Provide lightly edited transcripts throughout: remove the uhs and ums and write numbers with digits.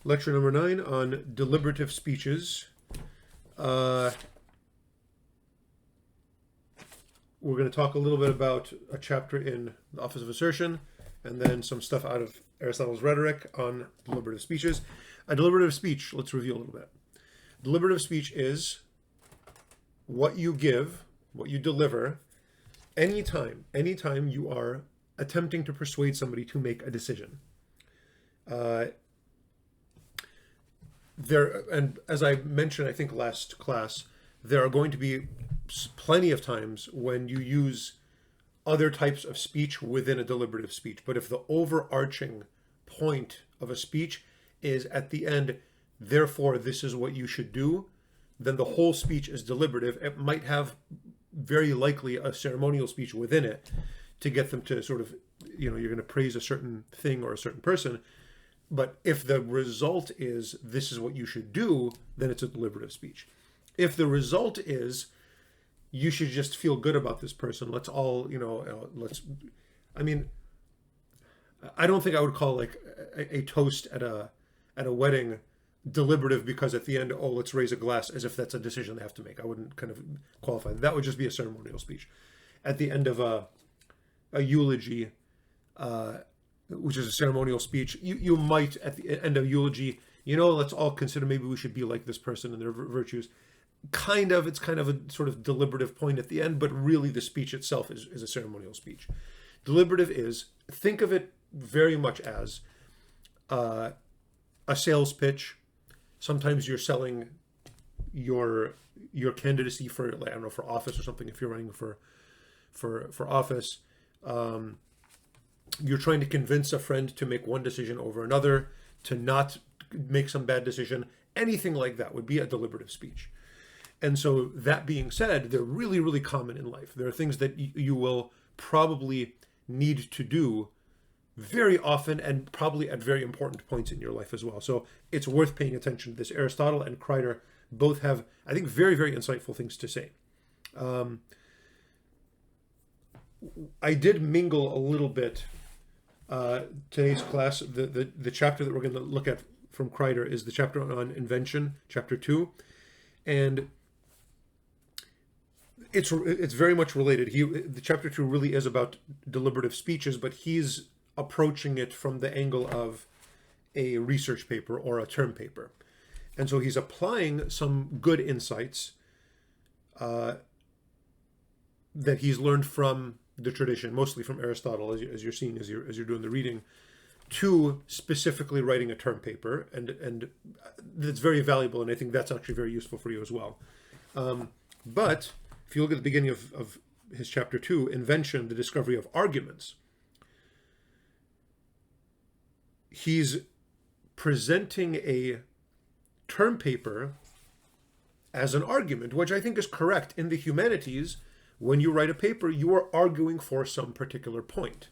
Lecture number 9 on deliberative speeches. We're going to talk a little bit about a chapter in the Office of Assertion, and then some stuff out of Aristotle's Rhetoric on deliberative speeches. A deliberative speech, let's review a little bit. Deliberative speech is what you give, what you deliver, anytime you are attempting to persuade somebody to make a decision. And as I mentioned, I think last class, there are going to be plenty of times when you use other types of speech within a deliberative speech. But if the overarching point of a speech is at the end, therefore this is what you should do, then the whole speech is deliberative. It might have very likely a ceremonial speech within it to get them to sort of, you're going to praise a certain thing or a certain person. But if the result is this is what you should do, then it's a deliberative speech. If the result is you should just feel good about this person, let's all, I don't think I would call like a toast at a wedding deliberative because at the end, let's raise a glass, as if that's a decision they have to make. I wouldn't kind of qualify. That would just be a ceremonial speech. At the end of a eulogy, which is a ceremonial speech, you might, at the end of eulogy, let's all consider maybe we should be like this person and their virtues. It's kind of a sort of deliberative point at the end, but really the speech itself is a ceremonial speech. Deliberative is, think of it very much as a sales pitch. Sometimes you're selling your candidacy for, for office or something, if you're running for office. You're trying to convince a friend to make one decision over another, to not make some bad decision. Anything like that would be a deliberative speech. And so that being said, they're really, really common in life. There are things that you will probably need to do very often and probably at very important points in your life as well. So it's worth paying attention to this. Aristotle and Crider both have, I think, very, very insightful things to say. I did mingle a little bit today's class. The chapter that we're going to look at from Crider is the chapter on invention, chapter 2, and it's very much related. The chapter 2 really is about deliberative speeches, but he's approaching it from the angle of a research paper or a term paper, and so he's applying some good insights that he's learned from the tradition, mostly from Aristotle, as you're seeing as you're doing the reading, to specifically writing a term paper, and that's very valuable, and I think that's actually very useful for you as well. But if you look at the beginning of his chapter 2, invention, the discovery of arguments, he's presenting a term paper as an argument, which I think is correct. In the humanities, when you write a paper, you are arguing for some particular point.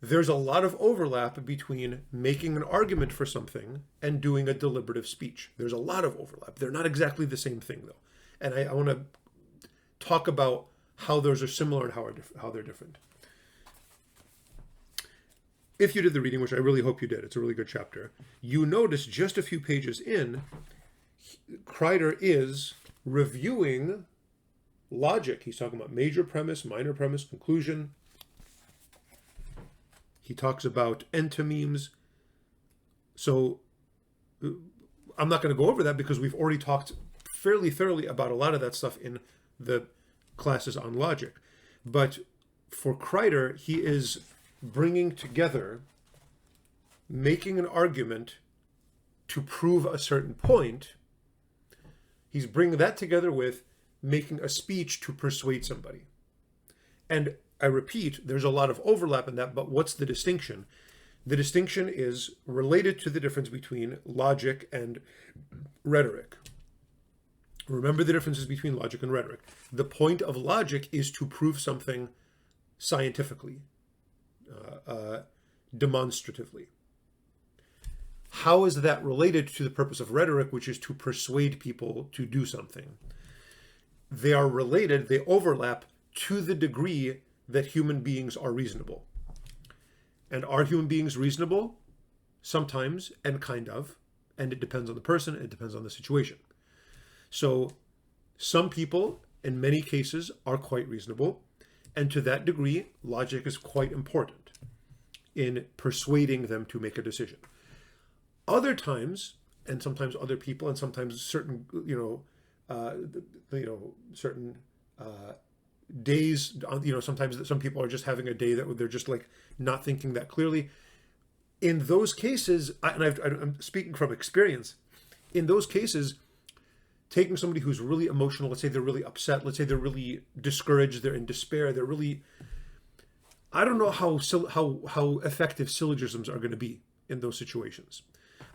There's a lot of overlap between making an argument for something and doing a deliberative speech. There's a lot of overlap. They're not exactly the same thing, though. And I want to talk about how those are similar and how they're different. If you did the reading, which I really hope you did, it's a really good chapter, you notice just a few pages in, Crider is reviewing logic. He's talking about major premise, minor premise, conclusion. He talks about entomemes. So I'm not going to go over that because we've already talked fairly thoroughly about a lot of that stuff in the classes on logic. But for Crider, he is bringing together making an argument to prove a certain point. He's bringing that together with making a speech to persuade somebody. And I repeat, there's a lot of overlap in that, but what's the distinction? The distinction is related to the difference between logic and rhetoric. Remember the differences between logic and rhetoric. The point of logic is to prove something scientifically, demonstratively. How is that related to the purpose of rhetoric, which is to persuade people to do something? They are related, they overlap to the degree that human beings are reasonable. And are human beings reasonable? sometimes, and kind of, and it depends on the person, it depends on the situation. So some people, in many cases, are quite reasonable, and to that degree, logic is quite important in persuading them to make a decision. Other times, and sometimes other people, and sometimes certain, certain days, sometimes some people are just having a day that they're just like not thinking that clearly. In those cases, I'm speaking from experience, in those cases, taking somebody who's really emotional, let's say they're really upset, let's say they're really discouraged, they're in despair, they're really, I don't know how effective syllogisms are going to be in those situations.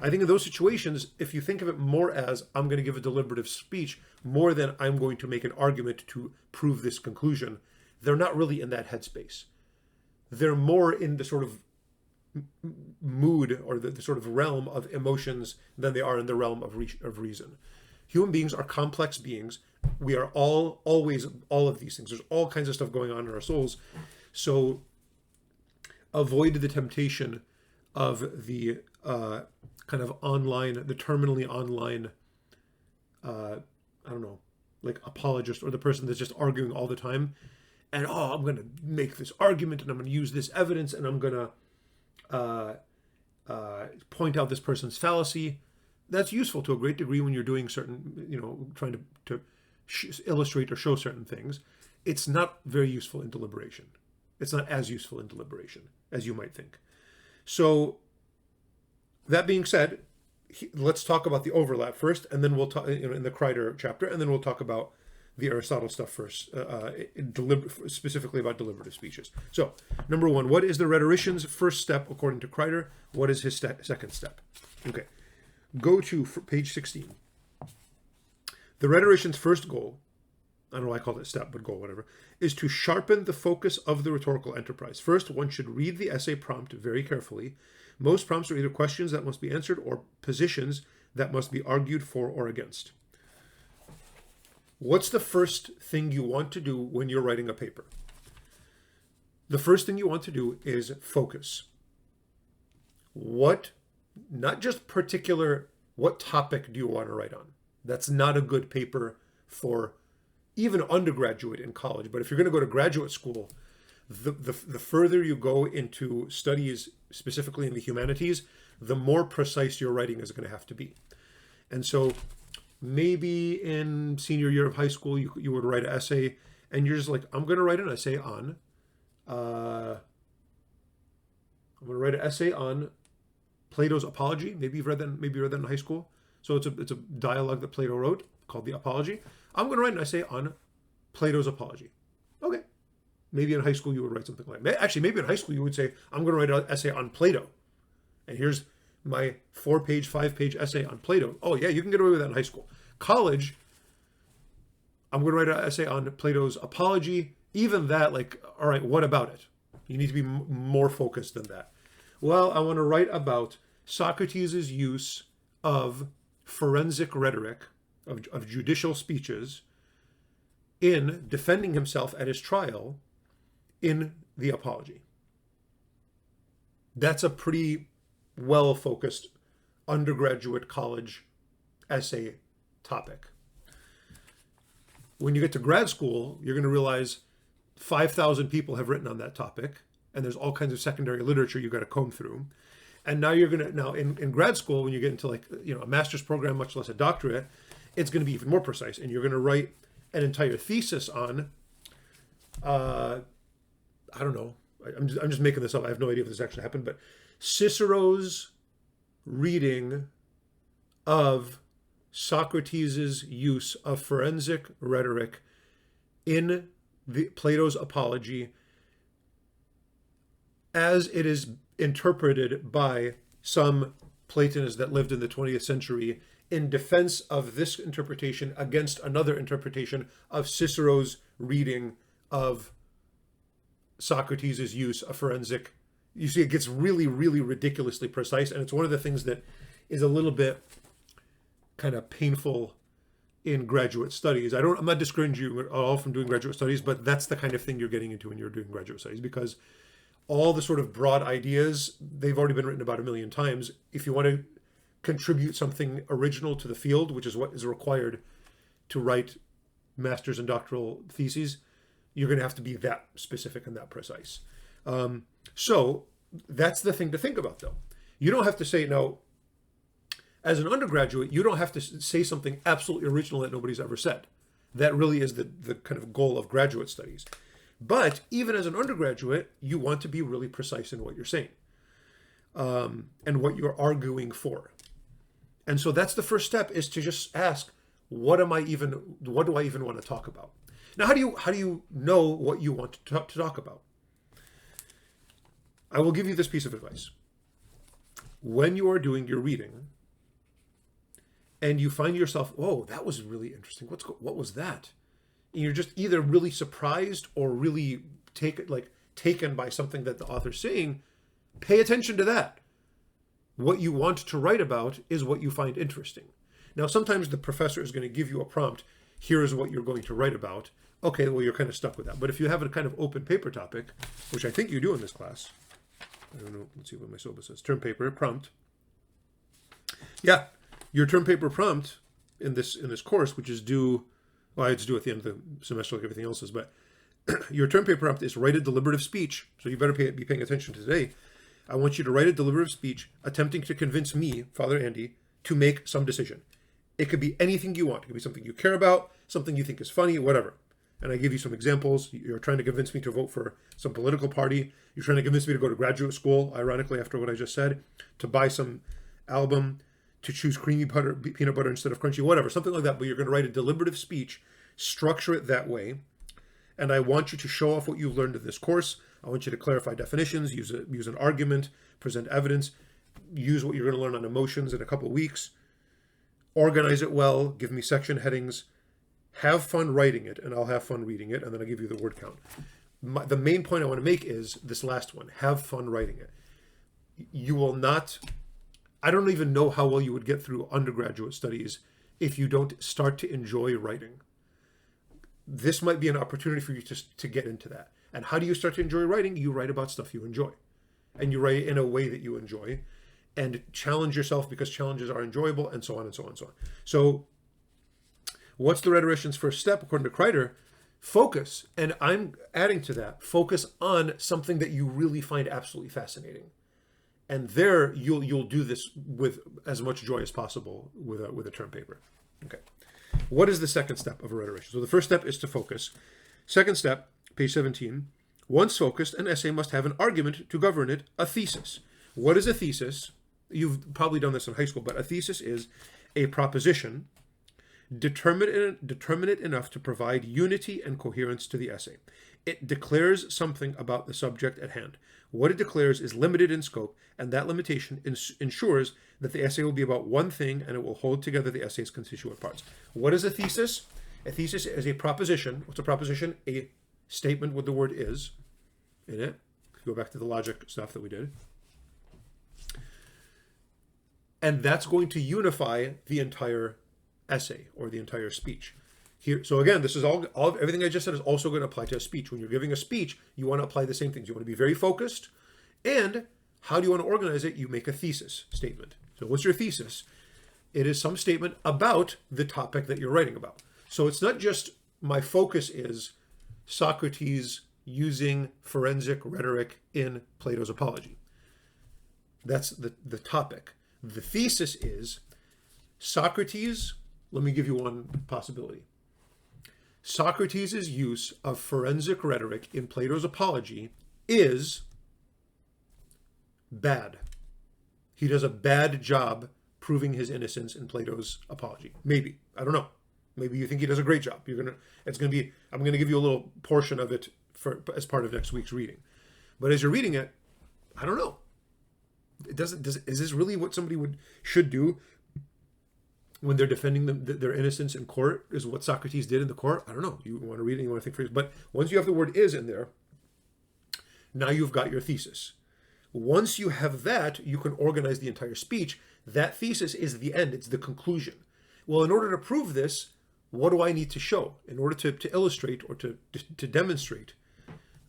I think in those situations, if you think of it more as I'm going to give a deliberative speech more than I'm going to make an argument to prove this conclusion, they're not really in that headspace. They're more in the sort of mood or the sort of realm of emotions than they are in the realm of reason. Human beings are complex beings. We are always all of these things. There's all kinds of stuff going on in our souls. So avoid the temptation of the kind of online, the terminally online, like apologist, or the person that's just arguing all the time. And, I'm going to make this argument and I'm going to use this evidence and I'm going to point out this person's fallacy. That's useful to a great degree when you're doing certain, trying to illustrate or show certain things. It's not very useful in deliberation. It's not as useful in deliberation as you might think. So that being said, let's talk about the overlap first, and then we'll talk in the Crider chapter, and then we'll talk about the Aristotle stuff first, specifically about deliberative speeches. So, number one, what is the rhetorician's first step according to Crider? What is his second step? Okay, go to page 16. The rhetorician's first goal, I don't know why I called it step, but goal, whatever, is to sharpen the focus of the rhetorical enterprise. First, one should read the essay prompt very carefully. Most prompts are either questions that must be answered or positions that must be argued for or against. What's the first thing you want to do when you're writing a paper? The first thing you want to do is focus. Not just particular, what topic do you want to write on? That's not a good paper for even undergraduate in college. But if you're going to go to graduate school, the further you go into studies, specifically in the humanities, the more precise your writing is going to have to be. And so maybe in senior year of high school, you would write an essay, and you're just like, I'm going to write an essay on, Plato's Apology. Maybe you've read that. Maybe you read that in high school. So it's a dialogue that Plato wrote called the Apology. I'm going to write an essay on Plato's Apology. Okay. Maybe in high school you would write something like that. Actually, maybe in high school you would say, I'm going to write an essay on Plato. And here's my 4-page, 5-page essay on Plato. Oh, yeah, you can get away with that in high school. College, I'm going to write an essay on Plato's Apology. Even that, like, all right, what about it? You need to be more focused than that. Well, I want to write about Socrates' use of forensic rhetoric, of judicial speeches, in defending himself at his trial in the Apology. That's a pretty well-focused undergraduate college essay topic. When you get to grad school, you're going to realize 5,000 people have written on that topic, and there's all kinds of secondary literature you've got to comb through. And now in grad school, when you get into a master's program, much less a doctorate, it's going to be even more precise, and you're going to write an entire thesis on, I don't know, I'm just making this up. I have no idea if this actually happened, but Cicero's reading of Socrates' use of forensic rhetoric in Plato's Apology as it is interpreted by some Platonists that lived in the 20th century in defense of this interpretation against another interpretation of Cicero's reading of Socrates' use of forensic. You see, it gets really, really ridiculously precise, and it's one of the things that is a little bit kind of painful in graduate studies. I'm not discouraging you at all from doing graduate studies, but that's the kind of thing you're getting into when you're doing graduate studies, because all the sort of broad ideas, they've already been written about a million times. If you want to contribute something original to the field, which is what is required to write master's and doctoral theses, you're going to have to be that specific and that precise. So that's the thing to think about, though. You don't have to say, no, as an undergraduate, you don't have to say something absolutely original that nobody's ever said. That really is the kind of goal of graduate studies. But even as an undergraduate, you want to be really precise in what you're saying and what you're arguing for. And so that's the first step, is to just ask, what do I even want to talk about? Now, how do you know what you want to talk about? I will give you this piece of advice. When you are doing your reading and you find yourself, oh, that was really interesting. What was that? And you're just either really surprised or really taken by something that the author's saying, pay attention to that. What you want to write about is what you find interesting. Now, sometimes the professor is going to give you a prompt. Here is what you're going to write about. Okay, well, you're kind of stuck with that. But if you have a kind of open paper topic, which I think you do in this class, I don't know, let's see what my syllabus says. Term paper, prompt. Yeah, your term paper prompt in this course, which is due, well, it's due at the end of the semester like everything else is, but your term paper prompt is write a deliberative speech. So you better be paying attention today. I want you to write a deliberative speech attempting to convince me, Father Andy, to make some decision. It could be anything you want. It could be something you care about, something you think is funny, whatever. And I give you some examples. You're trying to convince me to vote for some political party. You're trying to convince me to go to graduate school, ironically, after what I just said, to buy some album, to choose creamy peanut butter instead of crunchy, whatever, something like that. But you're going to write a deliberative speech, structure it that way. And I want you to show off what you've learned in this course. I want you to clarify definitions, use an argument, present evidence, use what you're going to learn on emotions in a couple of weeks, organize it well, give me section headings, have fun writing it, and I'll have fun reading it, and then I'll give you the word count. The main point I want to make is this last one, have fun writing it. You will not, I don't even know how well you would get through undergraduate studies if you don't start to enjoy writing. This might be an opportunity for you to get into that. And how do you start to enjoy writing? You write about stuff you enjoy. And you write in a way that you enjoy. And challenge yourself, because challenges are enjoyable, and so on and so on and so on. So what's the rhetorician's first step? According to Crider, focus. And I'm adding to that, focus on something that you really find absolutely fascinating. And there you'll do this with as much joy as possible with a term paper. Okay. What is the second step of a rhetorician? So the first step is to focus. Second step, page 17. Once focused, an essay must have an argument to govern it, a thesis. What is a thesis? You've probably done this in high school, but a thesis is a proposition determinate enough to provide unity and coherence to the essay. It declares something about the subject at hand. What it declares is limited in scope, and that limitation ensures that the essay will be about one thing and it will hold together the essay's constituent parts. What is a thesis? A thesis is a proposition. What's a proposition? A statement with the word is in it. Go back to the logic stuff that we did. And that's going to unify the entire essay or the entire speech. Here, so again, this is all everything I just said is also going to apply to a speech. When you're giving a speech, you want to apply the same things. You want to be very focused. And how do you want to organize it? You make a thesis statement. So what's your thesis? It is some statement about the topic that you're writing about. So it's not just my focus is Socrates using forensic rhetoric in Plato's Apology. That's the topic. The thesis is Socrates. Let me give you one possibility. Socrates' use of forensic rhetoric in Plato's Apology is bad. He does a bad job proving his innocence in Plato's Apology. Maybe. I don't know. Maybe you think he does a great job. I'm going to give you a little portion of it as part of next week's reading. But as you're reading it, I don't know. Is this really what somebody should do when they're defending their innocence in court? Is what Socrates did in the court? I don't know. You want to read it, you want to think for it. But once you have the word is in there, now you've got your thesis. Once you have that, you can organize the entire speech. That thesis is the end. It's the conclusion. Well, in order to prove this, what do I need to show? In order to illustrate or to demonstrate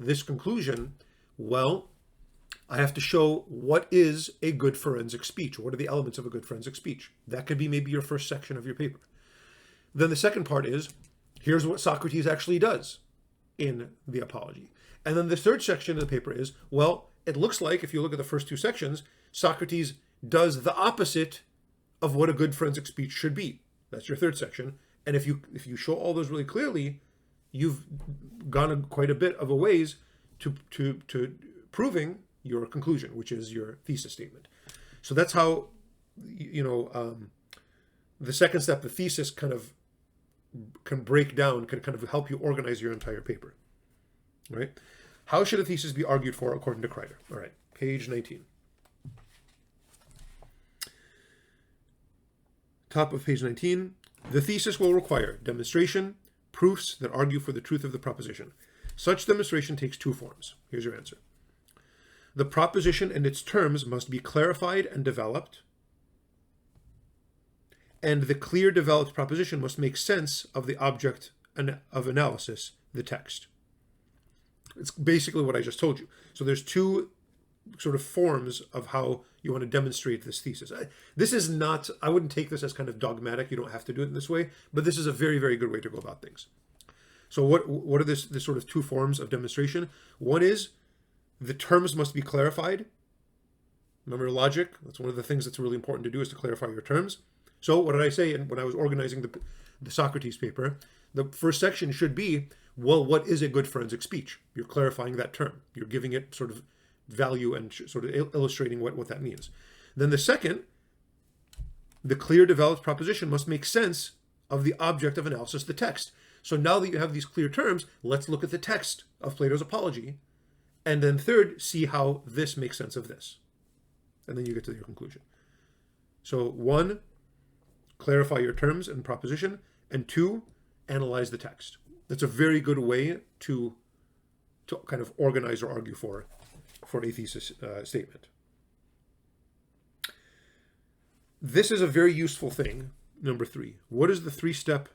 this conclusion, well, I have to show what is a good forensic speech. What are the elements of a good forensic speech? That could be maybe your first section of your paper. Then the second part is, here's what Socrates actually does in the Apology. And then the third section of the paper is, well, it looks like, if you look at the first two sections, Socrates does the opposite of what a good forensic speech should be. That's your third section. And if you show all those really clearly, you've gone quite a bit of a ways to proving your conclusion, which is your thesis statement. So that's how, the second step, the thesis, kind of can break down, can kind of help you organize your entire paper, right? How should a thesis be argued for according to Crider? All right, page 19. Top of page 19. The thesis will require demonstration, proofs that argue for the truth of the proposition. Such demonstration takes two forms. Here's your answer. The proposition and its terms must be clarified and developed, and the clear developed proposition must make sense of the object of analysis, the text. It's basically what I just told you. So there's two sort of forms of how you want to demonstrate this thesis. This is not, I wouldn't take this as kind of dogmatic. You don't have to do it in this way, but this is a very, very good way to go about things. So what are this sort of two forms of demonstration? One is the terms must be clarified. Remember logic? That's one of the things that's really important to do, is to clarify your terms. So what did I say when I was organizing the Socrates paper? The first section should be, well, what is a good forensic speech? You're clarifying that term. You're giving it sort of value and sort of illustrating what that means. Then the second, the clear developed proposition must make sense of the object of analysis, the text. So now that you have these clear terms, let's look at the text of Plato's Apology. And then third, see how this makes sense of this. And then you get to your conclusion. So one, clarify your terms and proposition. And two, analyze the text. That's a very good way to kind of organize or argue for a thesis statement. This is a very useful thing. Number three, what is the three-step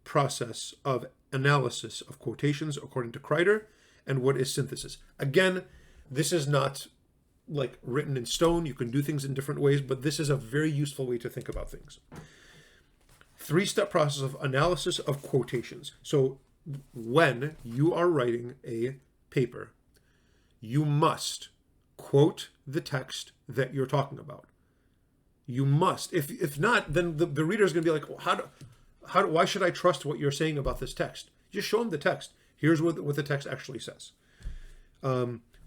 process of analysis of quotations according to Crider, and what is synthesis? Again, this is not like written in stone. You can do things in different ways, but this is a very useful way to think about things. Three-step process of analysis of quotations. So when you are writing a paper, you must quote the text that you're talking about. You must. If not, then the reader is going to be like, well, why should I trust what you're saying about this text? Just show them the text. Here's what the text actually says.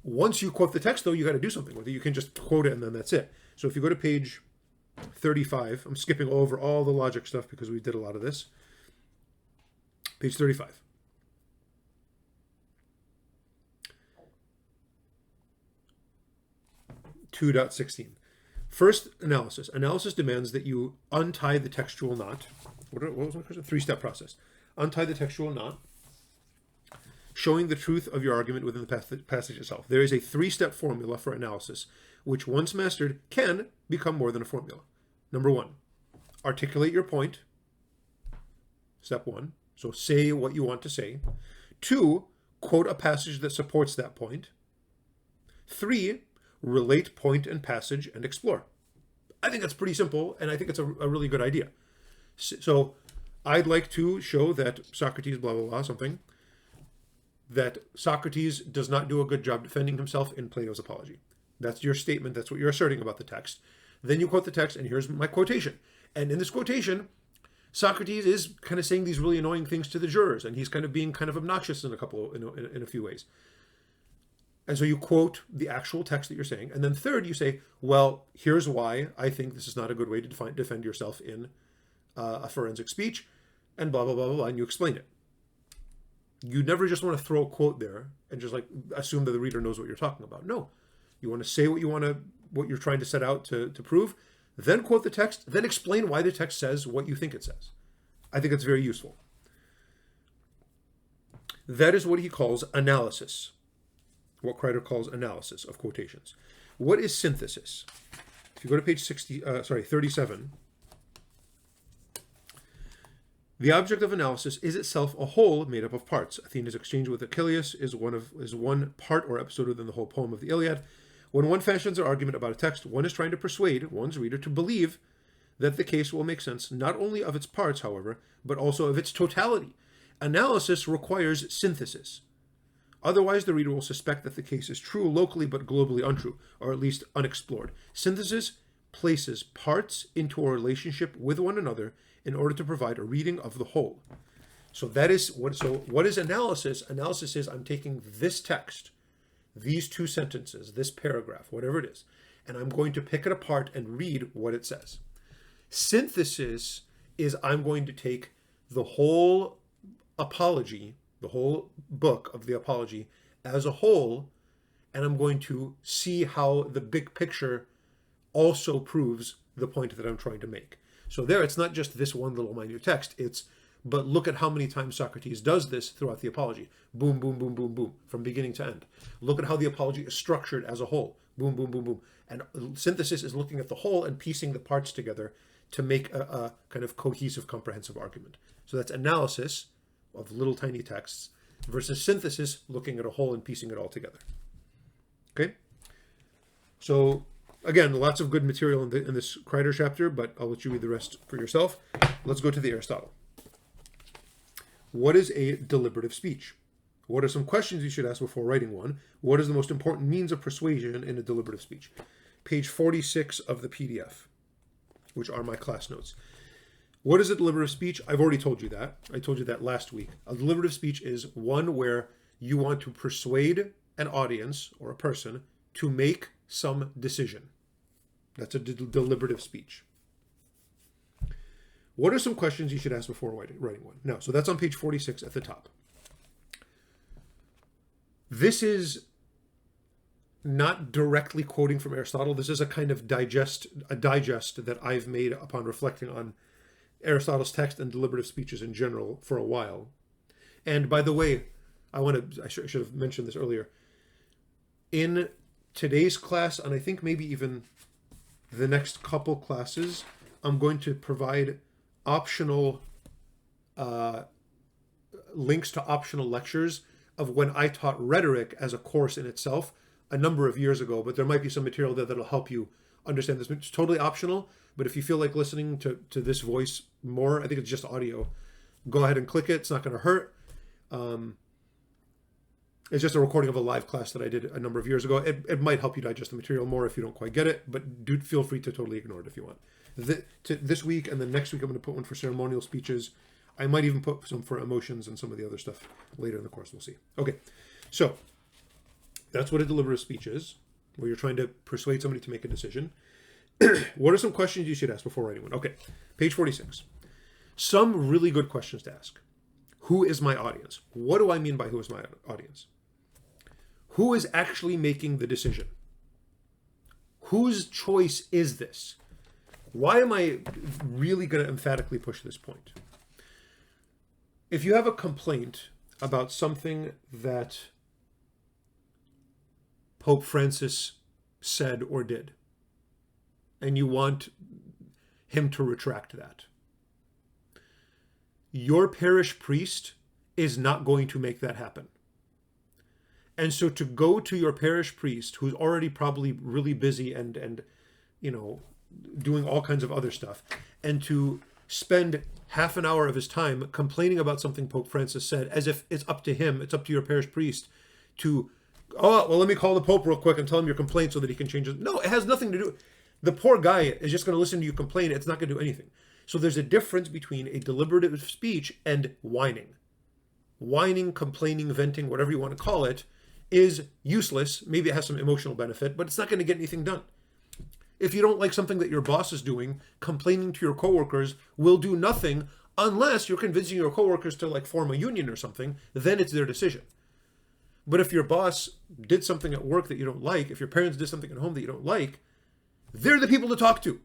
Once you quote the text, though, you got to do something with it. You can just quote it and then that's it. So if you go to page 35, I'm skipping over all the logic stuff because we did a lot of this. Page 35. (2.16). First, analysis. Analysis demands that you untie the textual knot. What was my question? Three-step process. Untie the textual knot, showing the truth of your argument within the passage itself. There is a three-step formula for analysis, which once mastered can become more than a formula. Number one, articulate your point. Step one. So say what you want to say. Two, quote a passage that supports that point. Three, relate point and passage and explore. I think that's pretty simple, and I think it's a really good idea. So I'd like to show that Socrates, blah, blah, blah, something, that Socrates does not do a good job defending himself in Plato's Apology. That's your statement. That's what you're asserting about the text. Then you quote the text, and here's my quotation. And in this quotation, Socrates is kind of saying these really annoying things to the jurors, and he's kind of being kind of obnoxious in a few ways. And so you quote the actual text that you're saying. And then third, you say, well, here's why I think this is not a good way to defend yourself in a forensic speech, and blah, blah, blah, blah, blah, and you explain it. You never just want to throw a quote there and just like assume that the reader knows what you're talking about. No, you want to say what you're trying to set out to prove, then quote the text, then explain why the text says what you think it says. I think it's very useful. That is what he calls analysis. What Crider calls analysis of quotations. What is synthesis? If you go to page 37, the object of analysis is itself a whole made up of parts. Athena's exchange with Achilles is one part or episode within the whole poem of the Iliad. When one fashions an argument about a text, one is trying to persuade one's reader to believe that the case will make sense not only of its parts, however, but also of its totality. Analysis requires synthesis. Otherwise, the reader will suspect that the case is true locally but globally untrue, or at least unexplored. Synthesis places parts into a relationship with one another in order to provide a reading of the whole. So that is what. So what is analysis? Analysis is I'm taking this text, these two sentences, this paragraph, whatever it is, and I'm going to pick it apart and read what it says. Synthesis is I'm going to take the whole apology, the whole book of the apology as a whole, and I'm going to see how the big picture also proves the point that I'm trying to make. So there, it's not just this one little minute text, but look at how many times Socrates does this throughout the apology. Boom, boom, boom, boom, boom, from beginning to end. Look at how the apology is structured as a whole. Boom, boom, boom, boom. And synthesis is looking at the whole and piecing the parts together to make a kind of cohesive, comprehensive argument. So that's analysis of little tiny texts versus synthesis, looking at a whole and piecing it all together. Okay? So again, lots of good material in this Crider chapter, but I'll let you read the rest for yourself. Let's go to the Aristotle. What is a deliberative speech? What are some questions you should ask before writing one? What is the most important means of persuasion in a deliberative speech? Page 46 of the PDF, which are my class notes. What is a deliberative speech? I've already told you that. I told you that last week. A deliberative speech is one where you want to persuade an audience or a person to make some decision. That's a deliberative speech. What are some questions you should ask before writing one? No, so that's on page 46 at the top. This is not directly quoting from Aristotle. This is a kind of digest that I've made upon reflecting on Aristotle's text and deliberative speeches in general for a while. And by the way, I should have mentioned this earlier. In today's class, and I think maybe even the next couple classes, I'm going to provide optional links to optional lectures of when I taught rhetoric as a course in itself a number of years ago, but there might be some material there that'll help you understand this. It's totally optional, but if you feel like listening to this voice more, I think it's just audio, go ahead and click it. It's not going to hurt. It's just a recording of a live class that I did a number of years ago. It might help you digest the material more if you don't quite get it, but do feel free to totally ignore it if you want. This week and the next week, I'm going to put one for ceremonial speeches. I might even put some for emotions and some of the other stuff later in the course. We'll see. Okay, so that's what a deliberative speech is, where you're trying to persuade somebody to make a decision. What are some questions you should ask before writing one? Okay, page 46. Some really good questions to ask. Who is my audience? What do I mean by who is my audience? Who is actually making the decision? Whose choice is this? Why am I really going to emphatically push this point? If you have a complaint about something that Pope Francis said or did, and you want him to retract that, your parish priest is not going to make that happen. And so to go to your parish priest, who's already probably really busy and doing all kinds of other stuff, and to spend half an hour of his time complaining about something Pope Francis said, as if it's up to him, it's up to your parish priest to, let me call the Pope real quick and tell him your complaint so that he can change it. No, it has nothing to do. The poor guy is just going to listen to you complain. It's not going to do anything. So there's a difference between a deliberative speech and whining. Whining, complaining, venting, whatever you want to call it, is useless. Maybe it has some emotional benefit, but it's not going to get anything done. If you don't like something that your boss is doing, complaining to your coworkers will do nothing unless you're convincing your coworkers to form a union or something. Then it's their decision. But if your boss did something at work that you don't like, if your parents did something at home that you don't like, they're the people to talk to.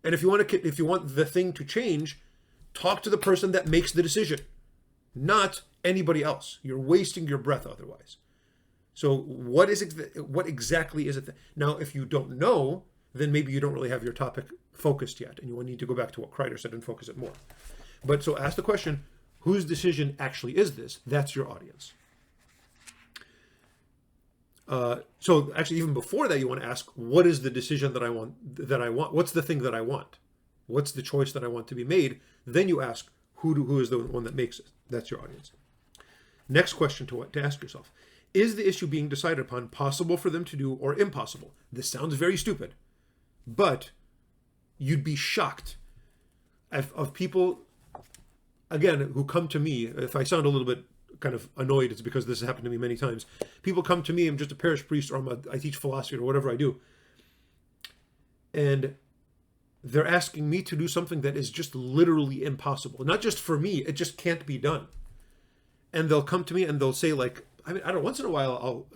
And if you want the thing to change, talk to the person that makes the decision, not anybody else. You're wasting your breath otherwise. So what exactly is it? Now, if you don't know, then maybe you don't really have your topic focused yet, and you will need to go back to what Crider said and focus it more. But so ask the question, whose decision actually is this? That's your audience. So actually, even before that, you want to ask, what is the decision that I want? What's the thing that I want? What's the choice that I want to be made? Then you ask, who is the one that makes it? That's your audience. Next question to ask yourself: is the issue being decided upon possible for them to do or impossible? This sounds very stupid, but you'd be shocked of people, again, who come to me. If I sound a little bit kind of annoyed, it's because this has happened to me many times. People come to me, I'm just a parish priest, or I teach philosophy or whatever I do, and they're asking me to do something that is just literally impossible. Not just for me, it just can't be done. And they'll come to me and they'll say, like, I don't know, once in a while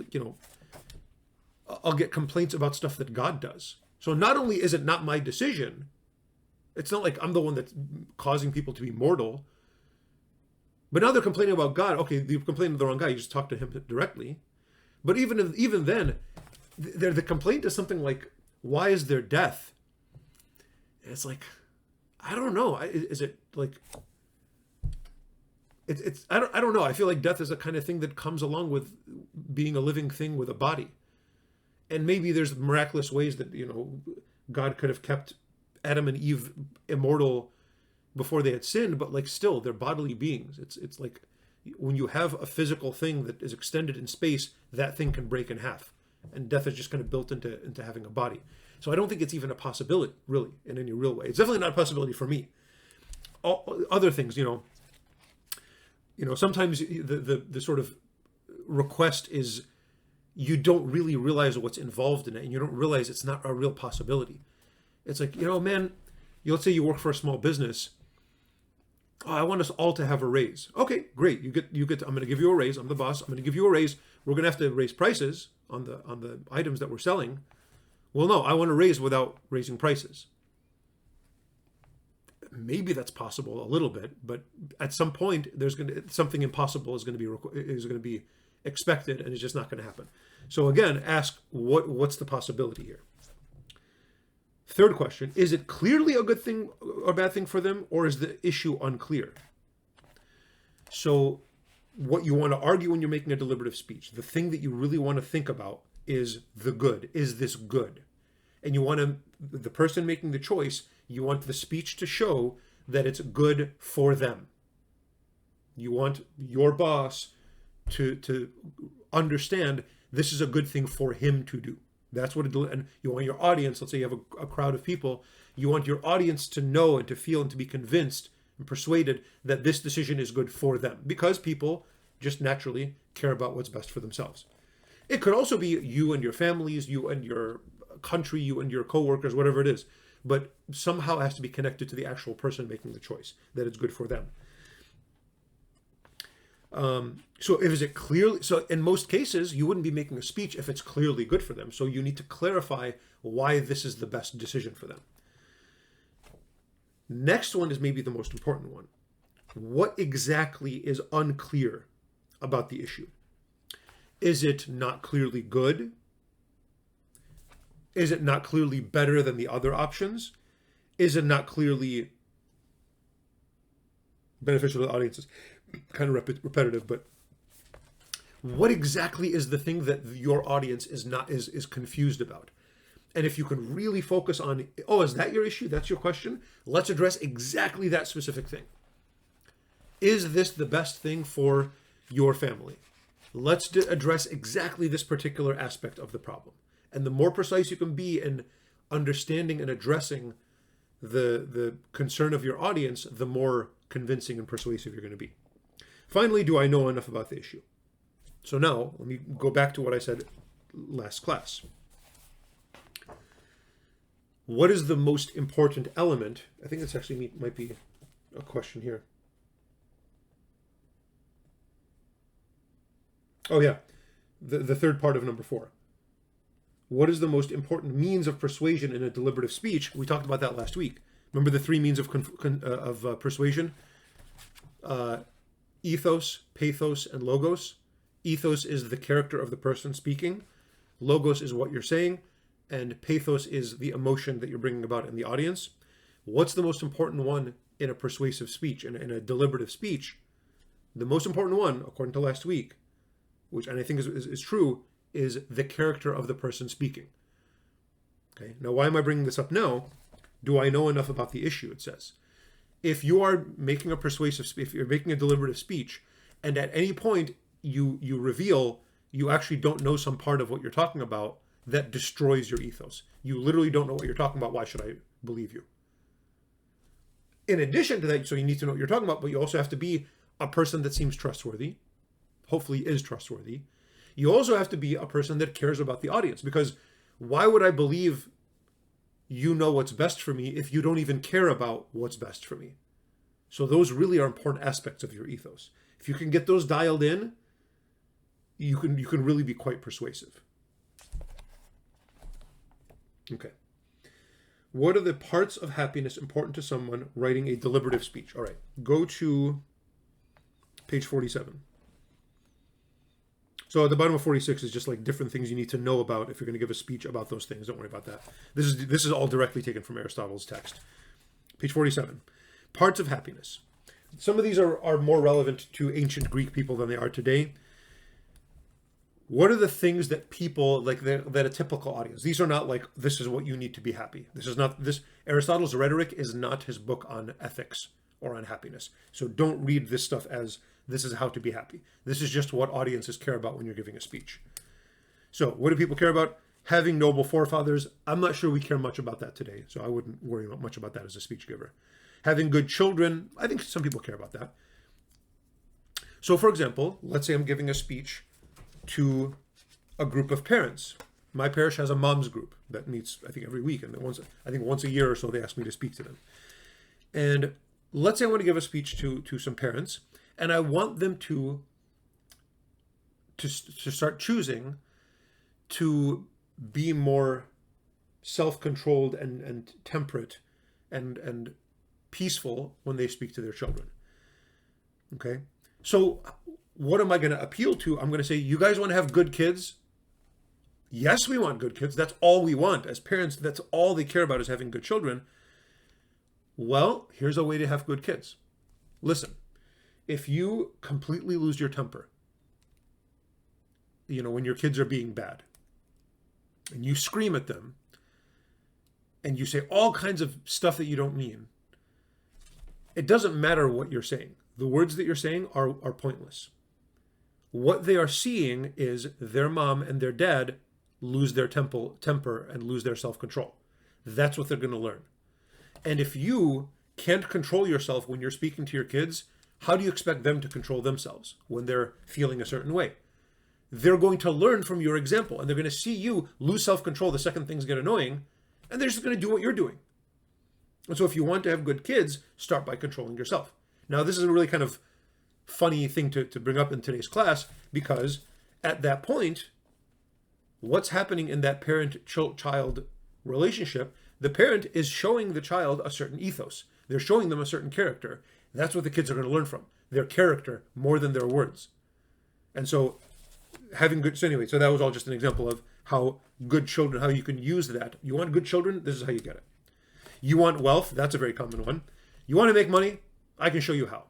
I'll get complaints about stuff that God does. So not only is it not my decision, it's not like I'm the one that's causing people to be mortal, but now they're complaining about God. Okay, you're complaining to the wrong guy. You just talk to him directly. But even then, the complaint is something like, why is there death? And it's like, I don't know. Is it like... I don't know. I feel like death is a kind of thing that comes along with being a living thing with a body. And maybe there's miraculous ways that, God could have kept Adam and Eve immortal before they had sinned, but like still, they're bodily beings. It's like when you have a physical thing that is extended in space, that thing can break in half. And death is just kind of built into having a body. So I don't think it's even a possibility, really, in any real way. It's definitely not a possibility for me. Other things, sometimes the sort of request is you don't really realize what's involved in it, and you don't realize it's not a real possibility. It's like, man, let's say you work for a small business. Oh, I want us all to have a raise. Okay, great. You get. I'm going to give you a raise. I'm the boss. I'm going to give you a raise. We're going to have to raise prices on the items that we're selling. Well, no, I want to raise without raising prices. Maybe that's possible a little bit, but at some point something impossible is going to be expected, and it's just not going to happen. So again, ask what's the possibility here. Third question: is it clearly a good thing or bad thing for them, or is the issue unclear? So what you want to argue when you're making a deliberative speech, the thing that you really want to think about is the good. Is this good? And you want the person making the choice, you want the speech to show that it's good for them. You want your boss to understand this is a good thing for him to do. That's what and you want your audience, let's say you have a crowd of people, you want your audience to know and to feel and to be convinced and persuaded that this decision is good for them, because people just naturally care about what's best for themselves. It could also be you and your families, you and your country, you and your coworkers, whatever it is, but somehow it has to be connected to the actual person making the choice, that it's good for them. So in most cases, you wouldn't be making a speech if it's clearly good for them. So you need to clarify why this is the best decision for them. Next one is maybe the most important one. What exactly is unclear about the issue? Is it not clearly good? Is it not clearly better than the other options? Is it not clearly beneficial to the audiences? Kind of repetitive, but what exactly is the thing that your audience is confused about? And if you can really focus on, is that your issue? That's your question? Let's address exactly that specific thing. Is this the best thing for your family? Let's address exactly this particular aspect of the problem. And the more precise you can be in understanding and addressing the concern of your audience, the more convincing and persuasive you're going to be. Finally, do I know enough about the issue? So now, let me go back to what I said last class. What is the most important element? I think this actually might be a question here. Oh yeah, the third part of number 4. What is the most important means of persuasion in a deliberative speech? We talked about that last week. Remember the 3 means of persuasion? Ethos, pathos, and logos. Ethos is the character of the person speaking. Logos is what you're saying. And pathos is the emotion that you're bringing about in the audience. What's the most important one in a persuasive speech, in a deliberative speech? The most important one, according to last week, which and I think is true, is the character of the person speaking. Okay. Now, why am I bringing this up now? Do I know enough about the issue? It says, if you are making a if you're making a deliberative speech, and at any point you reveal you actually don't know some part of what you're talking about, that destroys your ethos. You literally don't know what you're talking about. Why should I believe you? In addition to that, so you need to know what you're talking about, but you also have to be a person that seems trustworthy, hopefully is trustworthy. You also have to be a person that cares about the audience, because why would I believe you know what's best for me if you don't even care about what's best for me? So those really are important aspects of your ethos. If you can get those dialed in, you can really be quite persuasive. Okay. What are the parts of happiness important to someone writing a deliberative speech? All right, go to page 47. So at the bottom of 46 is just like different things you need to know about if you're going to give a speech about those things. Don't worry about that. This is all directly taken from Aristotle's text. Page 47. Parts of happiness. Some of these are more relevant to ancient Greek people than they are today. What are the things that people, like that a typical audience, these are not like, this is what you need to be happy. Aristotle's Rhetoric is not his book on ethics or on happiness. So don't read this stuff as this is how to be happy. This is just what audiences care about when you're giving a speech. So what do people care about? Having noble forefathers. I'm not sure we care much about that today, so I wouldn't worry much about that as a speech giver. Having good children. I think some people care about that. So for example, let's say I'm giving a speech to a group of parents. My parish has a moms group that meets, I think, every week, and once a year or so they ask me to speak to them. And let's say I want to give a speech to some parents, and I want them to start choosing to be more self-controlled and temperate and peaceful when they speak to their children. Okay? So what am I going to appeal to? I'm going to say, you guys want to have good kids? Yes, we want good kids. That's all we want. As parents, that's all they care about is having good children. Well, here's a way to have good kids. Listen, if you completely lose your temper, when your kids are being bad, and you scream at them, and you say all kinds of stuff that you don't mean, it doesn't matter what you're saying. The words that you're saying are pointless. What they are seeing is their mom and their dad lose their temper and lose their self-control. That's what they're going to learn. And if you can't control yourself when you're speaking to your kids, how do you expect them to control themselves when they're feeling a certain way? They're going to learn from your example, and they're going to see you lose self-control the second things get annoying, and they're just going to do what you're doing. And so if you want to have good kids, start by controlling yourself. Now, this is a really kind of funny thing to bring up in today's class, because at that point, what's happening in that parent-child relationship, the parent is showing the child a certain ethos. They're showing them a certain character. That's what the kids are going to learn from. Their character more than their words. And so so that was all just an example of how good children, how you can use that. You want good children? This is how you get it. You want wealth? That's a very common one. You want to make money? I can show you how.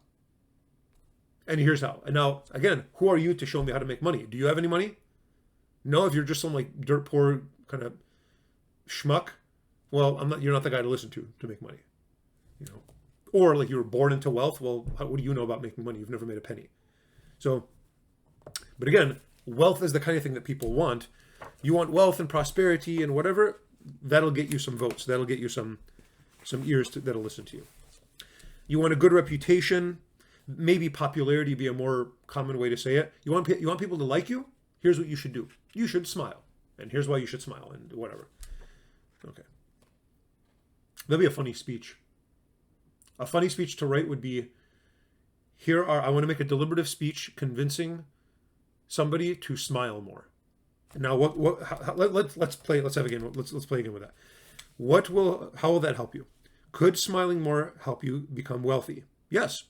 And here's how. And now, again, who are you to show me how to make money? Do you have any money? No, if you're just some like dirt poor kind of schmuck, well, you're not the guy to listen to make money. Or like you were born into wealth. Well, what do you know about making money? You've never made a penny. So, but again, wealth is the kind of thing that people want. You want wealth and prosperity and whatever, that'll get you some votes. That'll get you some ears that'll listen to you. You want a good reputation, maybe popularity be a more common way to say it. You want people to like you? Here's what you should do. You should smile. And here's why you should smile and whatever. Okay. That'd be a funny speech. A funny speech to write would be, I want to make a deliberative speech convincing somebody to smile more. Now, let's play a game. Let's play a game with that. How will that help you? Could smiling more help you become wealthy? Yes.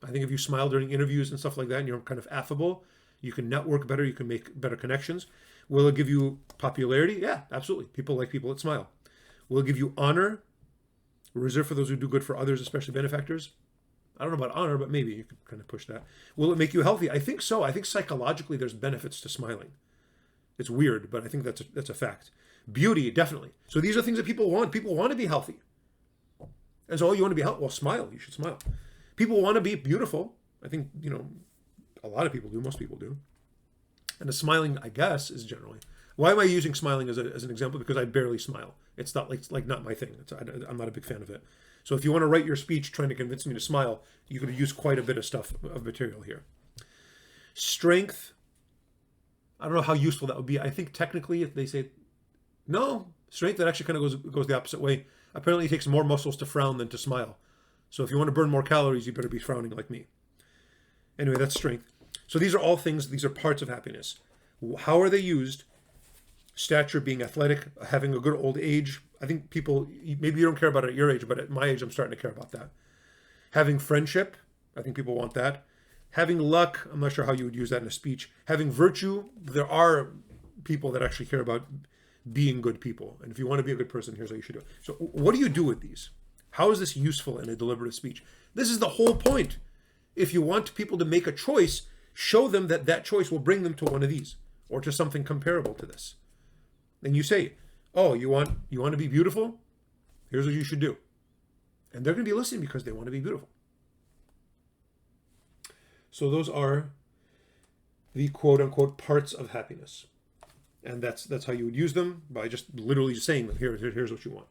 I think if you smile during interviews and stuff like that, and you're kind of affable, you can network better, you can make better connections. Will it give you popularity? Yeah, absolutely. People like people that smile. Will it give you honor? Reserved for those who do good for others, especially benefactors? I don't know about honor, but maybe you could kind of push that. Will it make you healthy? I think so. I think psychologically there's benefits to smiling. It's weird, but I think that's a fact. Beauty, definitely. So these are things that people want. People want to be healthy. And so, you want to be healthy? Well, smile. You should smile. People want to be beautiful. I think, a lot of people do. Most people do. And the smiling, I guess, is generally. Why am I using smiling as an example? Because I barely smile. It's not like not my thing. I'm not a big fan of it. So if you want to write your speech trying to convince me to smile, you could use quite a bit of material here. Strength. I don't know how useful that would be. I think technically, if they say no, strength, that actually kind of goes the opposite way. Apparently, it takes more muscles to frown than to smile. So if you want to burn more calories, you better be frowning like me. Anyway, that's strength. So these are all things, these are parts of happiness. How are they used? Stature, being athletic, having a good old age. I think people, maybe you don't care about it at your age, but at my age, I'm starting to care about that. Having friendship, I think people want that. Having luck, I'm not sure how you would use that in a speech. Having virtue, there are people that actually care about being good people. And if you want to be a good person, here's how you should do it. So what do you do with these? How is this useful in a deliberative speech? This is the whole point. If you want people to make a choice, show them that that choice will bring them to one of these or to something comparable to this. Then you say, oh, you want to be beautiful? Here's what you should do. And they're going to be listening because they want to be beautiful. So those are the quote-unquote parts of happiness. And that's how you would use them, by just literally saying them. Here's what you want.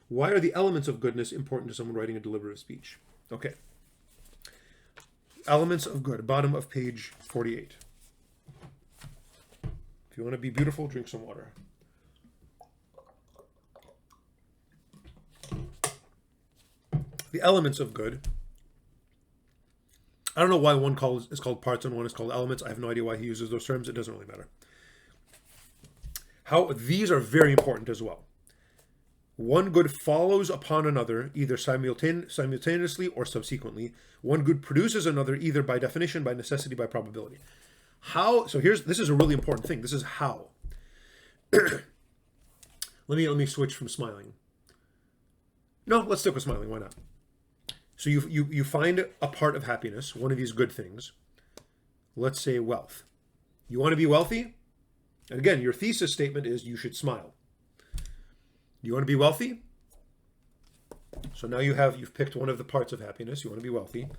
Why are the elements of goodness important to someone writing a deliberative speech? Okay. Elements of good, bottom of page 48. If you want to be beautiful, drink some water. The elements of good. I don't know why one is called parts and one is called elements. I have no idea why he uses those terms. It doesn't really matter. These are very important as well. One good follows upon another, either simultaneously or subsequently. One good produces another, either by definition, by necessity, by probability. How? So this is a really important thing. This is how. Let me switch from smiling. No, let's stick with smiling. Why not? So you find a part of happiness, one of these good things. Let's say wealth. You want to be wealthy? And again, your thesis statement is you should smile. You want to be wealthy? So now you've picked one of the parts of happiness. You want to be wealthy.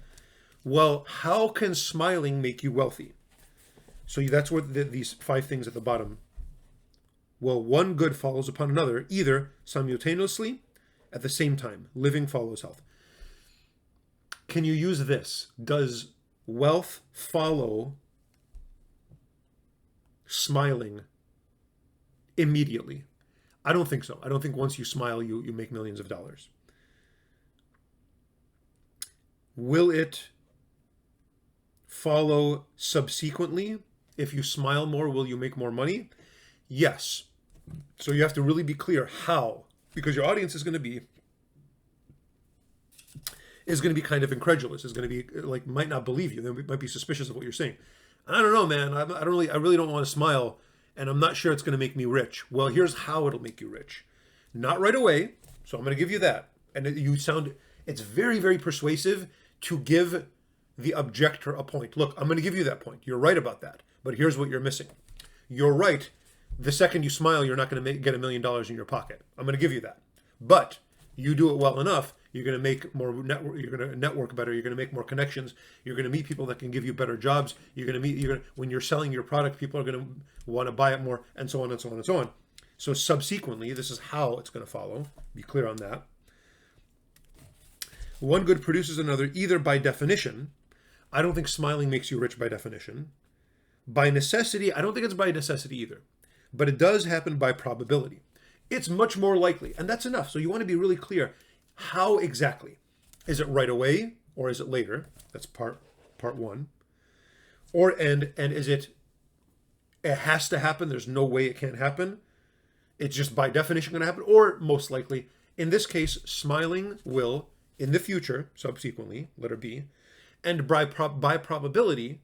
Well, how can smiling make you wealthy? So that's what these 5 things at the bottom. Well, one good follows upon another, either simultaneously, at the same time. Living follows health. Can you use this? Does wealth follow smiling immediately? I don't think so. I don't think once you smile, you make millions of dollars. Will it follow subsequently? If you smile more, will you make more money? Yes. So you have to really be clear how, because your audience is going to be kind of incredulous, is going to be like, might not believe you. They might be suspicious of what you're saying. I don't know, man. I really don't want to smile, and I'm not sure it's going to make me rich. Well, here's how it'll make you rich. Not right away. So I'm going to give you that. And it's very, very persuasive to give the objector a point. Look, I'm going to give you that point. You're right about that. But here's what you're missing. You're right. The second you smile, you're not going to get $1 million in your pocket. I'm going to give you that. But you do it well enough, you're going to make more network. You're going to network better. You're going to make more connections. You're going to meet people that can give you better jobs. When you're selling your product, people are going to want to buy it more, and so on and so on and so on. So subsequently, this is how it's going to follow. Be clear on that. One good produces another, either by definition. I don't think smiling makes you rich by definition. By necessity, I don't think it's by necessity either. But it does happen by probability. It's much more likely, and that's enough. So you want to be really clear. How exactly? Is it right away or is it later? That's part 1. And is it has to happen? There's no way it can't happen. It's just by definition going to happen, or most likely, in this case, smiling will, in the future, subsequently, letter B, and by probability,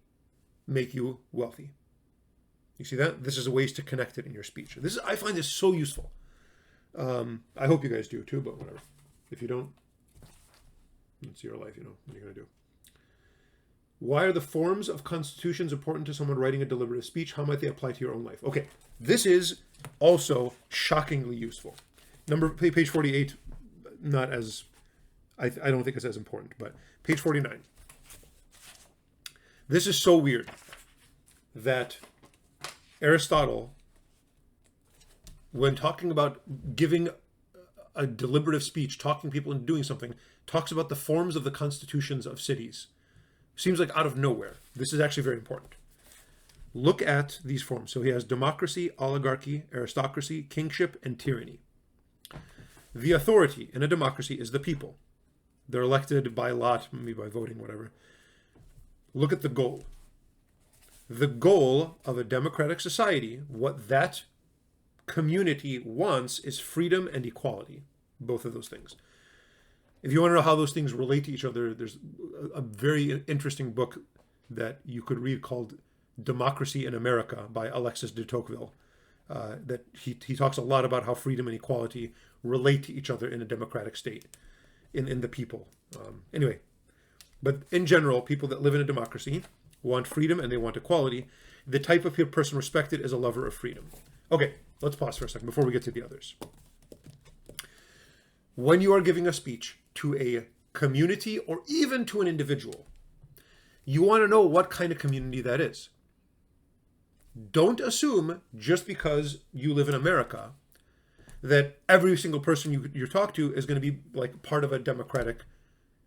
make you wealthy. You see that? This is ways to connect it in your speech. I find this so useful. I hope you guys do too, but whatever. If you don't, it's your life, what are you going to do? Why are the forms of constitutions important to someone writing a deliberative speech? How might they apply to your own life? Okay, this is also shockingly useful. Page 48, not as, I don't think it's as important, but page 49. This is so weird that Aristotle, when talking about giving a deliberative speech, talking people into doing something, talks about the forms of the constitutions of cities. Seems like out of nowhere. This is actually very important. Look at these forms. So he has democracy, oligarchy, aristocracy, kingship, and tyranny. The authority in a democracy is the people. They're elected by lot, maybe by voting, whatever. Look at the goal. The goal of a democratic society, what that community wants, is freedom and equality. Both of those things. If you want to know how those things relate to each other, there's a very interesting book that you could read called Democracy in America by Alexis de Tocqueville. That he talks a lot about how freedom and equality relate to each other in a democratic state, in the people. Anyway, but in general, people that live in a democracy want freedom and they want equality. The type of person respected is a lover of freedom. Okay, let's pause for a second before we get to the others. When you are giving a speech to a community or even to an individual, you want to know what kind of community that is. Don't assume just because you live in America that every single person you talk to is going to be like part of a democratic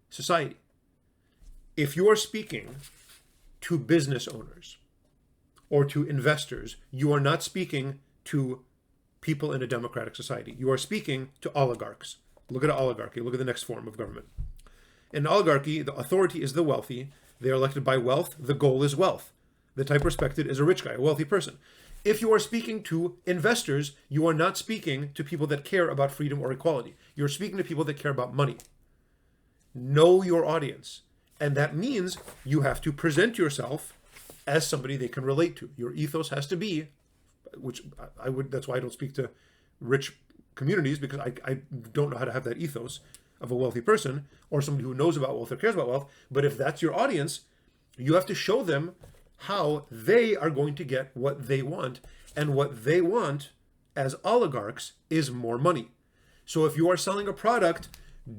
society. If you are speaking to business owners or to investors, you are not speaking to people in a democratic society. You are speaking to oligarchs. Look at an oligarchy. Look at the next form of government. In an oligarchy, the authority is the wealthy. They are elected by wealth. The goal is wealth. The type respected is a rich guy, a wealthy person. If you are speaking to investors, you are not speaking to people that care about freedom or equality. You're speaking to people that care about money. Know your audience. And that means you have to present yourself as somebody they can relate to. Your ethos has to be, that's why I don't speak to rich communities, because I don't know how to have that ethos of a wealthy person or somebody who knows about wealth or cares about wealth. But if that's your audience, you have to show them how they are going to get what they want. And what they want as oligarchs is more money. So if you are selling a product,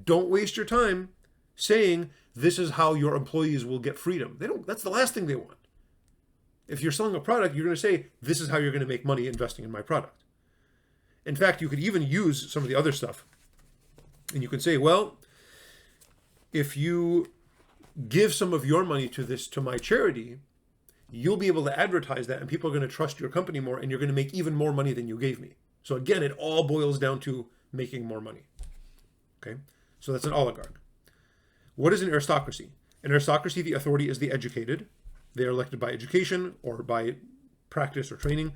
don't waste your time saying this is how your employees will get freedom. That's the last thing they want. If you're selling a product, you're going to say, this is how you're going to make money investing in my product. In fact, you could even use some of the other stuff. And you could say, well, if you give some of your money to my charity, you'll be able to advertise that and people are going to trust your company more and you're going to make even more money than you gave me. So again, it all boils down to making more money. Okay? So that's an oligarch. What is an aristocracy? In aristocracy, the authority is the educated. They are elected by education or by practice or training.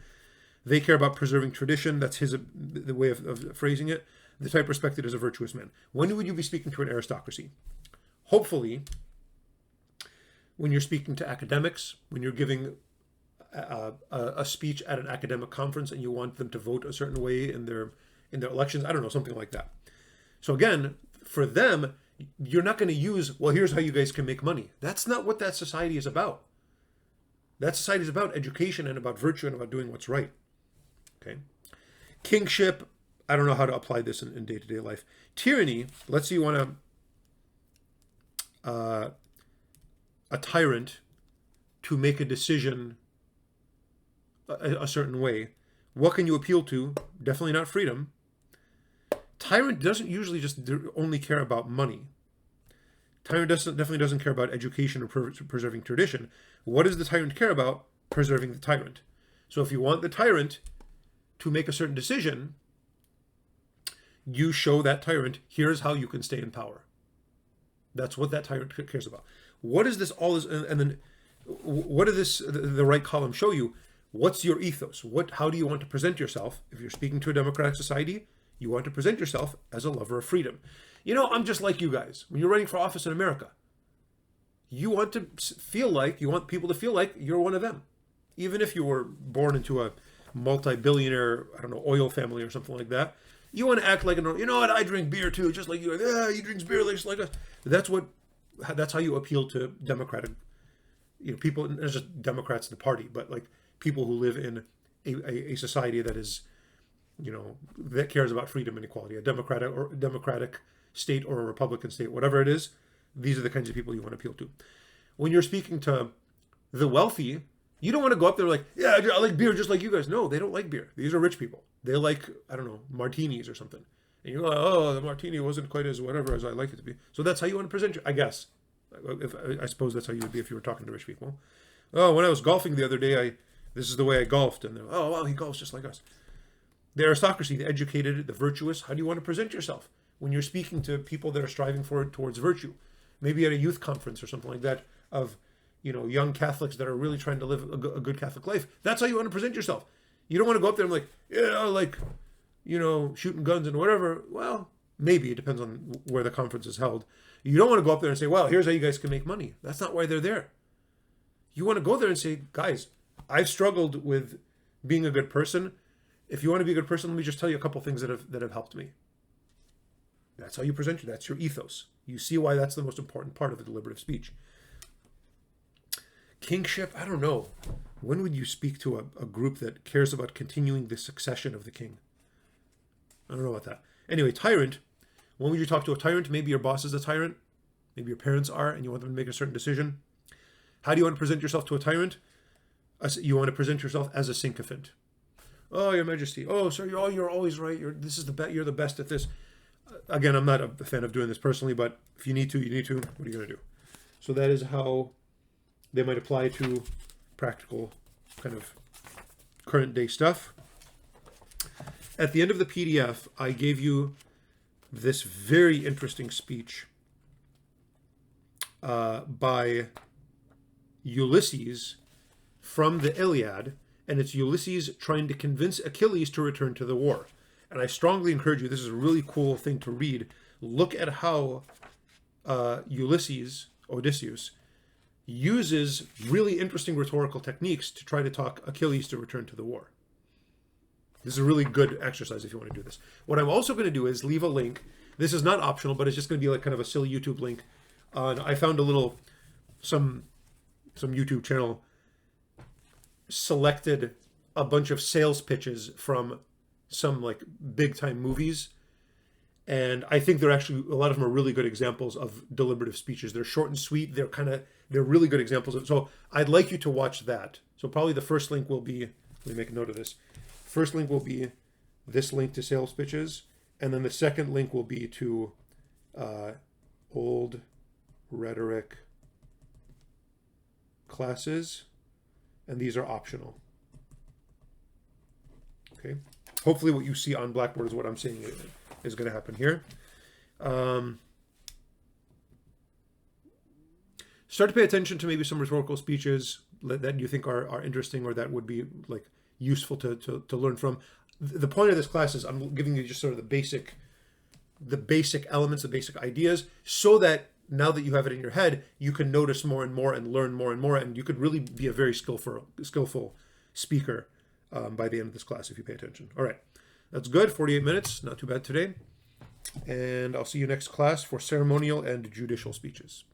They care about preserving tradition. That's the way of phrasing it. The type respected is a virtuous man. When would you be speaking to an aristocracy? Hopefully, when you're speaking to academics, when you're giving a speech at an academic conference and you want them to vote a certain way in their elections, I don't know, something like that. So again, for them, you're not going to use, well, here's how you guys can make money. That's not what that society is about. That society is about education and about virtue and about doing what's right. Okay. Kingship, I don't know how to apply this in day-to-day life. Tyranny, let's say you want a tyrant to make a decision a certain way. What can you appeal to? Definitely not freedom. Tyrant doesn't usually just only care about money. Tyrant definitely doesn't care about education or preserving tradition. What does the tyrant care about? Preserving the tyrant. So if you want the tyrant to make a certain decision, you show that tyrant, here's how you can stay in power. That's what that tyrant cares about. What is this all is, and then what does the right column show you? What's your ethos? How do you want to present yourself? If you're speaking to a democratic society, you want to present yourself as a lover of freedom. You know, I'm just like you guys. When you're running for office in America, you want to feel like, you want people to feel like you're one of them. Even if you were born into a multi-billionaire, I don't know, oil family or something like that, you want to act like, you know what, I drink beer too, just like you. Yeah, you drink beer just like us. That's how you appeal to democratic people, not just Democrats in the party, but like people who live in a society that is, that cares about freedom and equality, a democratic state or a Republican state, whatever it is. These are the kinds of people you want to appeal to. When you're speaking to the wealthy, you don't want to go up there like, yeah, I like beer just like you guys. No, they don't like beer. These are rich people. They like, I don't know, martinis or something. And you're like, oh, the martini wasn't quite as whatever as I like it to be. So that's how you want to present I guess. I suppose that's how you would be if you were talking to rich people. Oh, when I was golfing the other day, this is the way I golfed. And they're, oh, wow, he golfs just like us. The aristocracy, the educated, the virtuous, how do you want to present yourself when you're speaking to people that are striving towards virtue? Maybe at a youth conference or something like that of, young Catholics that are really trying to live a good Catholic life. That's how you want to present yourself. You don't want to go up there and like, yeah, like, shooting guns and whatever. Well, maybe it depends on where the conference is held. You don't want to go up there and say, well, here's how you guys can make money. That's not why they're there. You want to go there and say, guys, I've struggled with being a good person. If you want to be a good person, let me just tell you a couple things that have helped me. That's how you present you. That's your ethos. You see why that's the most important part of a deliberative speech. Kingship, I don't know. When would you speak to a group that cares about continuing the succession of the king? I don't know about that. Anyway, tyrant. When would you talk to a tyrant? Maybe your boss is a tyrant. Maybe your parents are, and you want them to make a certain decision. How do you want to present yourself to a tyrant? You want to present yourself as a sycophant. Oh, Your Majesty. Oh, sir, you're always right. You're the best at this. Again, I'm not a fan of doing this personally, but if you need to, you need to. What are you going to do? So that is how they might apply to practical kind of current day stuff. At the end of the PDF, I gave you this very interesting speech by Ulysses from the Iliad, and it's Ulysses trying to convince Achilles to return to the war. And I strongly encourage you, this is a really cool thing to read. Look at how Odysseus, uses really interesting rhetorical techniques to try to talk Achilles to return to the war. This is a really good exercise if you want to do this. What I'm also going to do is leave a link. This is not optional, but it's just going to be like kind of a silly YouTube link. I found some YouTube channel selected a bunch of sales pitches from some like big time movies. And I think they're actually, a lot of them are really good examples of deliberative speeches. They're short and sweet. They're really good examples of, so I'd like you to watch that. So probably the first link will be, let me make a note of this. First link will be this link to sales pitches. And then the second link will be to old rhetoric classes. And these are optional. Okay. Hopefully what you see on Blackboard is what I'm saying is going to happen here. Start to pay attention to maybe some rhetorical speeches that you think are interesting or that would be like useful to learn from. The point of this class is I'm giving you just sort of the basic elements, the basic ideas, so that now that you have it in your head, you can notice more and more and learn more and more, and you could really be a very skillful speaker by the end of this class if you pay attention. All right, that's good. 48 minutes, not too bad today. And I'll see you next class for ceremonial and judicial speeches.